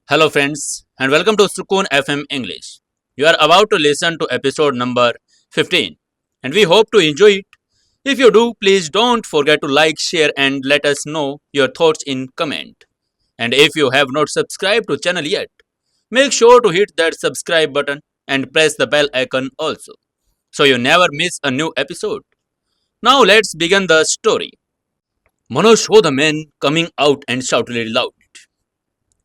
Hello, friends, and welcome to Sukun FM English. You are about to listen to episode number 15, and we hope to enjoy it. If you do, please don't forget to like, share, and let us know your thoughts in comment. And if you have not subscribed to channel yet, make sure to hit that subscribe button and press the bell icon also, so you never miss a new episode. Now let's begin the story. Manoj saw the man coming out and shouted loud.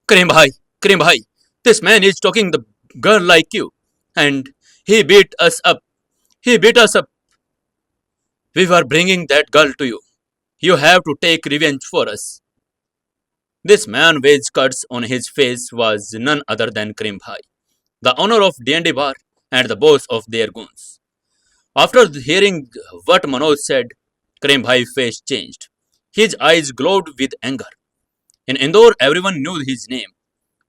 Karim bhai, Karim bhai, this man is talking the girl like you. And he beat us up. He beat us up. We were bringing that girl to you. You have to take revenge for us. This man with cuts on his face was none other than Karim bhai, the owner of D&D bar and the boss of their goons. After hearing what Manoj said, Karim bhai's face changed. His eyes glowed with anger. In Indore, everyone knew his name.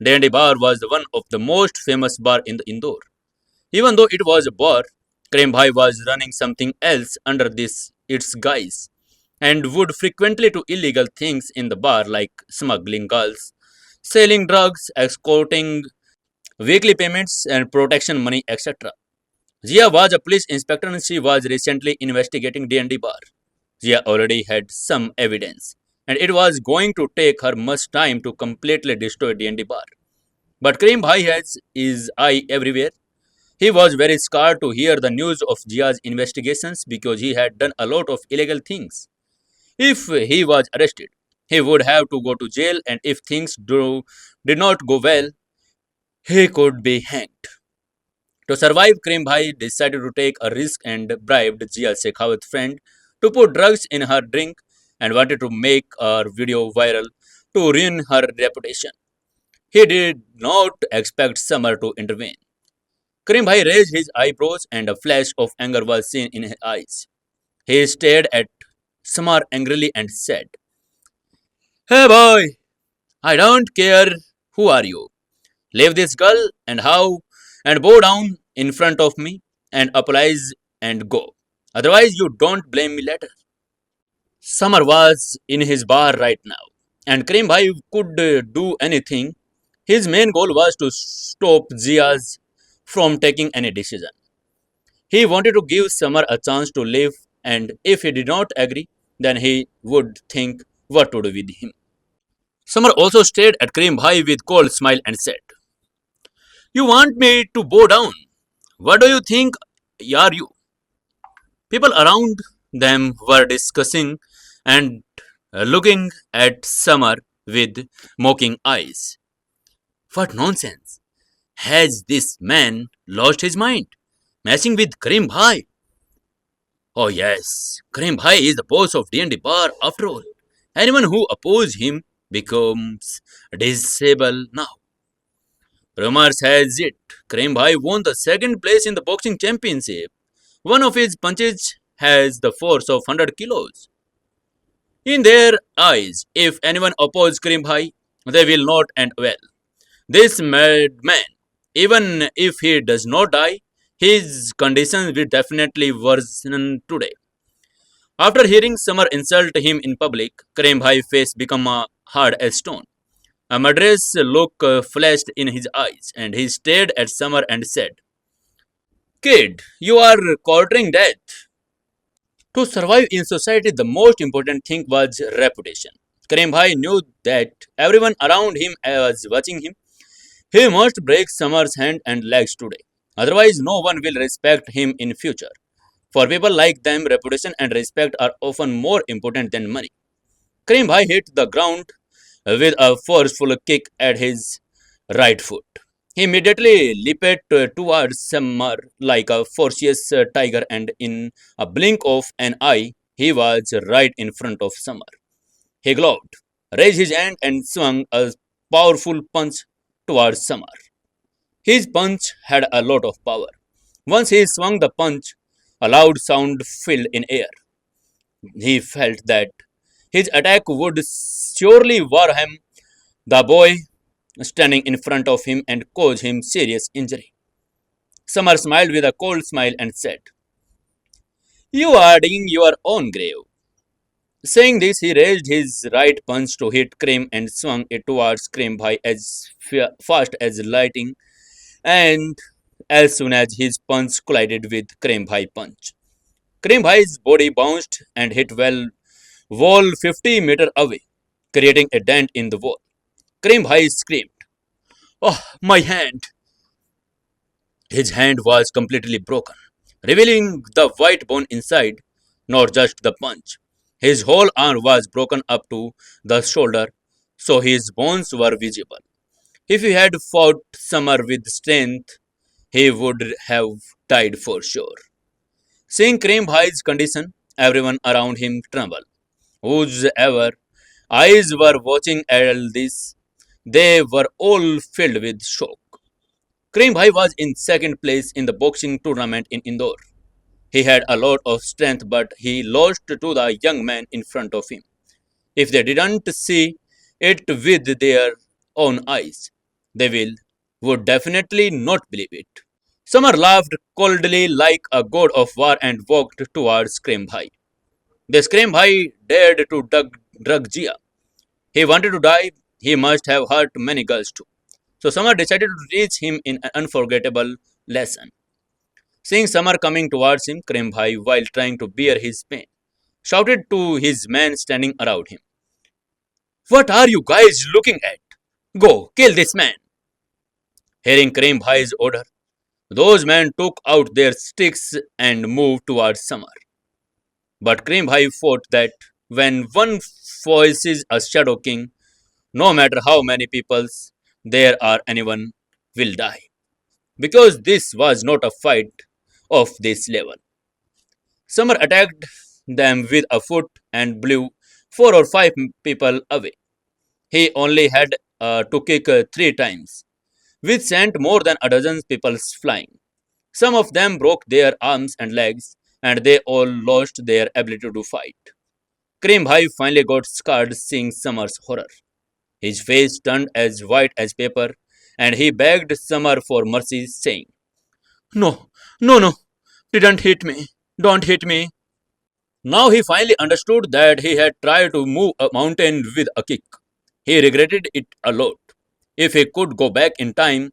D&D bar was one of the most famous bar in the Indore. Even though it was a bar, Karim Bhai was running something else under this its guise and would frequently do illegal things in the bar like smuggling girls, selling drugs, escorting weekly payments and protection money, etc. Jiya was a police inspector and she was recently investigating D&D bar. Jiya already had some evidence and it was going to take her much time to completely destroy D&D bar. But Karim Bhai has his eye everywhere. He was very scared to hear the news of Jia's investigations because he had done a lot of illegal things. If he was arrested, he would have to go to jail, and if did not go well, he could be hanged. To survive, Karim Bhai decided to take a risk and bribed Jia Shekhawat's friend to put drugs in her drink and wanted to make her video viral to ruin her reputation. He did not expect Samar to intervene. Karim Bhai raised his eyebrows and a flash of anger was seen in his eyes. He stared at Samar angrily and said, "Hey boy, I don't care who are you. Leave this girl and how and bow down in front of me and apologize and go. Otherwise you don't blame me later." Samar was in his bar right now and Karim Bhai could do anything. His main goal was to stop Zia's from taking any decision. He wanted to give Samar a chance to live, and if he did not agree, then he would think what to do with him. Samar also stared at Karim Bhai with cold smile and said, "You want me to bow down? What do you think are you?" People around them were discussing and looking at Samar with mocking eyes. What nonsense! Has this man lost his mind? Messing with Karim Bhai? Oh yes, Karim Bhai is the boss of D&D bar after all. Anyone who opposes him becomes disabled now. Rumors has it Karim Bhai won the second place in the boxing championship. One of his punches has the force of 100 kilos. In their eyes, if anyone opposes Karim Bhai, they will not end well. This madman, even if he does not die, his condition will definitely worsen today. After hearing Samar insult him in public, Karim Bhai's face became hard as stone. A murderous look flashed in his eyes, and he stared at Samar and said, "Kid, you are courting death." To survive in society, the most important thing was reputation. Karim Bhai knew that everyone around him was watching him. He must break Samar's hand and legs today. Otherwise, no one will respect him in future. For people like them, reputation and respect are often more important than money. Karim Bhai hit the ground with a forceful kick at his right foot. He immediately leaped towards Samar like a ferocious tiger, and in a blink of an eye, he was right in front of Samar. He glowered, raised his hand, and swung a powerful punch towards Samar. His punch had a lot of power. Once he swung the punch, a loud sound filled in air. He felt that his attack would surely warham the boy standing in front of him and cause him serious injury. Samar smiled with a cold smile and said, "You are digging your own grave." Saying this, he raised his right punch to hit Cream and swung it towards Cream Bhai as fast as lightning. And as soon as his punch collided with Cream Bhai punch, Cream Bhai's body bounced and hit wall 50 meters away, creating a dent in the wall. Cream Bhai screamed, "Oh, my hand!" His hand was completely broken, revealing the white bone inside, not just the punch. His whole arm was broken up to the shoulder, so his bones were visible. If he had fought Samar with strength, he would have died for sure. Seeing Cream Bhai's condition, everyone around him trembled. Whoever eyes were watching all this, they were all filled with shock. Cream Bhai was in second place in the boxing tournament in Indore. He had a lot of strength, but he lost to the young man in front of him. If they didn't see it with their own eyes, they would definitely not believe it. Samar laughed coldly like a god of war and walked towards Cream Bhai. The Cream Bhai dared to drug Jiya. He wanted to die. He must have hurt many girls too. So Samar decided to teach him in an unforgettable lesson. Seeing Samar coming towards him, Cream Bhai, while trying to bear his pain, shouted to his men standing around him, "What are you guys looking at? Go, kill this man." Hearing Cream Bhai's order, those men took out their sticks and moved towards Samar. But Cream Bhai fought that when one voices a Shadow King, no matter how many peoples there are, anyone will die. Because this was not a fight of this level. Summer attacked them with a foot and blew 4 or 5 people away. He only had to kick 3 times, which sent more than a dozen people flying. Some of them broke their arms and legs, and they all lost their ability to fight. Cream Bhai finally got scarred seeing Summer's horror. His face turned as white as paper, and he begged Summer for mercy, saying, "No, no, no, didn't hit me. Don't hit me." Now he finally understood that he had tried to move a mountain with a kick. He regretted it a lot. If he could go back in time,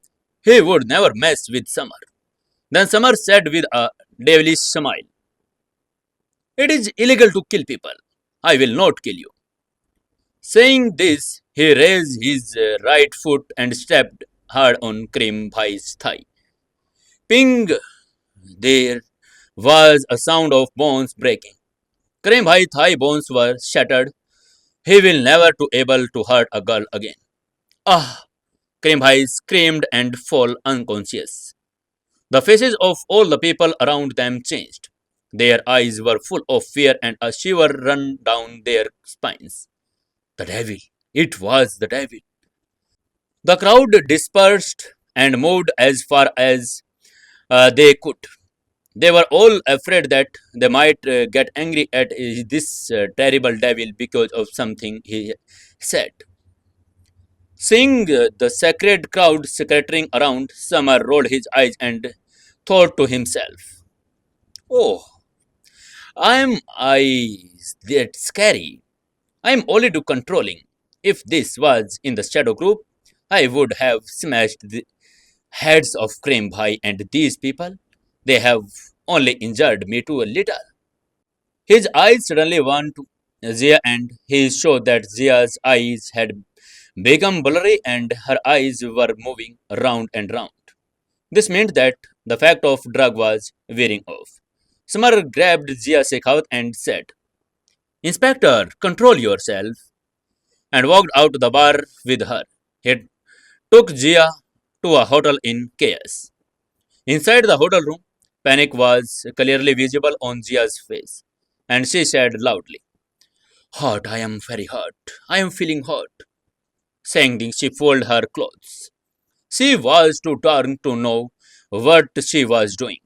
he would never mess with Summer. Then Summer said with a devilish smile, "It is illegal to kill people. I will not kill you." Saying this, he raised his right foot and stepped hard on Cream Bhai's thigh. Ping! There was a sound of bones breaking. Cream Bhai's thigh bones were shattered. He will never to able to hurt a girl again. Ah! Cream Bhai screamed and fell unconscious. The faces of all the people around them changed. Their eyes were full of fear and a shiver ran down their spines. The devil! It was the devil! The crowd dispersed and moved as far as they could. They were all afraid that they might get angry at this terrible devil because of something he said. Seeing the sacred crowd scattering around, Samar rolled his eyes and thought to himself, "Oh, I that scary. I'm only too controlling. If this was in the shadow group, I would have smashed the heads of Cream Bhai and these people. They have only injured me too a little." His eyes suddenly went to Zia and he showed that Zia's eyes had become blurry and her eyes were moving round and round. This meant that the fact of drug was wearing off. Samar grabbed Zia Sekhaut and said, "Inspector, control yourself," and walked out to the bar with her. He took Zia to a hotel in chaos. Inside the hotel room, panic was clearly visible on Zia's face, and she said loudly, "Hot, I am very hot. I am feeling hot." Saying this, she folded her clothes. She was too turned to know what she was doing.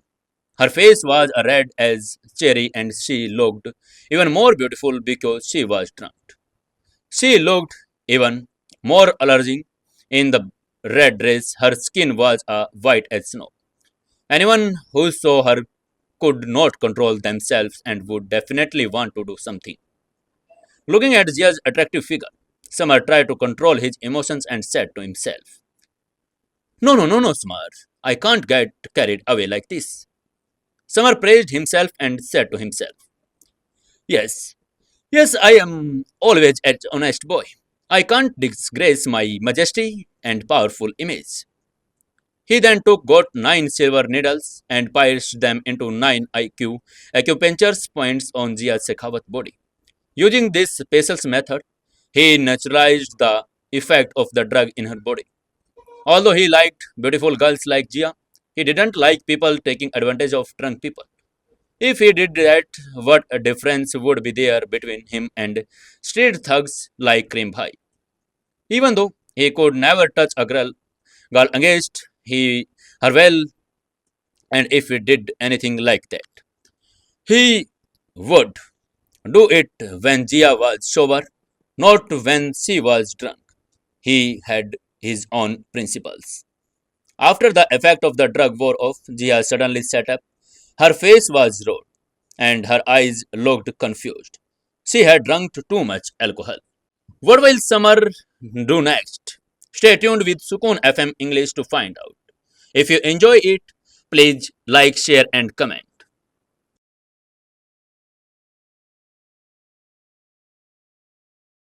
Her face was red as cherry and she looked even more beautiful because she was drunk. She looked even more alluring in the red dress. Her skin was white as snow. Anyone who saw her could not control themselves and would definitely want to do something. Looking at Jiya's attractive figure, Samar tried to control his emotions and said to himself, "No, no, no, no, Samar. I can't get carried away like this." Samar praised himself and said to himself, "Yes, yes, I am always an honest boy. I can't disgrace my majesty and powerful image." He then got 9 silver needles and pierced them into 9 acupuncture points on Jia's Shekhawat body. Using this special method, he naturalized the effect of the drug in her body. Although he liked beautiful girls like Jia, he didn't like people taking advantage of drunk people. If he did that, what a difference would be there between him and street thugs like Cream Bhai? Even though he could never touch a girl against her well, and if he did anything like that, he would do it when Jia was sober, not when she was drunk. He had his own principles. After the effect of the drug wore off, Jia suddenly sat up. Her face was red, and her eyes looked confused. She had drunk too much alcohol. What will Samar do next? Stay tuned with Sukun FM English to find out. If you enjoy it, please like, share, and comment.